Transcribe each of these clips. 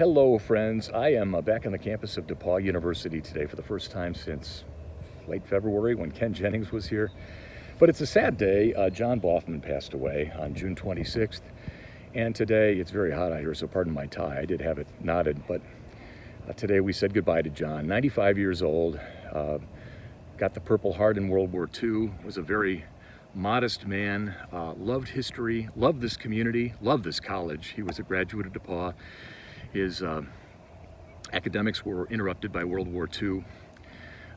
Hello friends, I am back on the campus of DePauw University today for the first time since late February when Ken Jennings was here. But it's a sad day. John Baughman passed away on June 26th, and today it's very hot out here, so pardon my tie. I did have it knotted, but today we said goodbye to John. 95 years old, got the Purple Heart in World War II, was a very modest man, loved history, loved this community, loved this college. He was a graduate of DePauw. His academics were interrupted by World War II.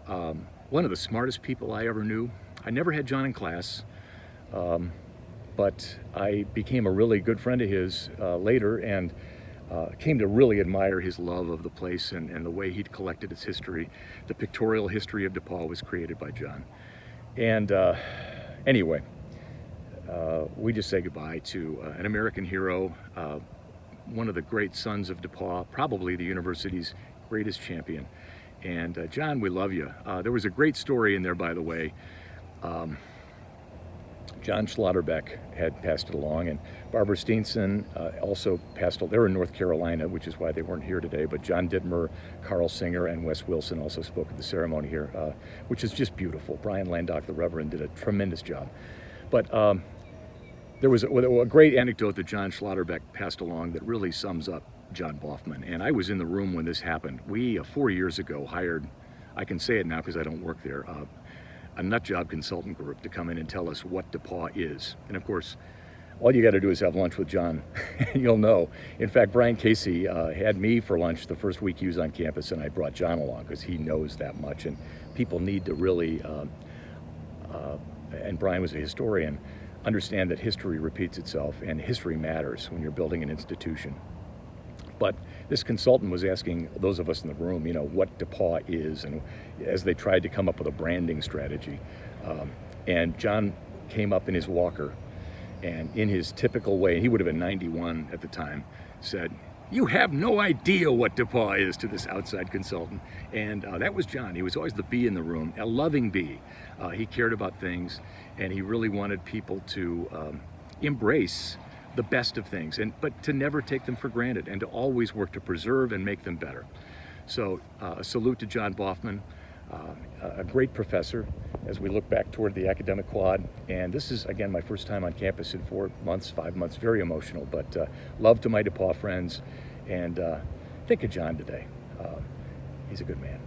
One of the smartest people I ever knew. I never had John in class, but I became a really good friend of his later, and came to really admire his love of the place and the way he'd collected its history. The Pictorial History of DePauw was created by John. And anyway, we just say goodbye to an American hero, one of the great sons of DePauw, probably the university's greatest champion. And John, we love you. There was a great story in there, by the way. John Schlotterbeck had passed it along, and Barbara Steenson also passed it. They were in North Carolina, which is why they weren't here today, but John Dittmer, Carl Singer, and Wes Wilson also spoke at the ceremony here, which is just beautiful. Brian Landock, the Reverend, did a tremendous job. But there was a great anecdote that John Schlotterbeck passed along that really sums up John Baughman. And I was in the room when this happened. We, 4 years ago, hired, I can say it now because I don't work there, a nut job consultant group to come in and tell us what DePauw is. And of course, all you got to do is have lunch with John, and you'll know. In fact, Brian Casey had me for lunch the first week he was on campus, and I brought John along because he knows that much. And people need to really, and Brian was a historian, understand that history repeats itself, and history matters when you're building an institution. But this consultant was asking those of us in the room, what DePauw is, and as they tried to come up with a branding strategy. And John came up in his walker, and in his typical way, and he would have been 91 at the time, said, "You have no idea what DePauw is," to this outside consultant. And that was John. He was always the bee in the room, a loving bee. He cared about things, and he really wanted people to embrace the best of things, but to never take them for granted, and to always work to preserve and make them better. So a salute to John Baughman, a great professor as we look back toward the academic quad. And this is, again, my first time on campus in 4 months, 5 months, very emotional, but love to my DePauw friends, and think of John today. He's a good man.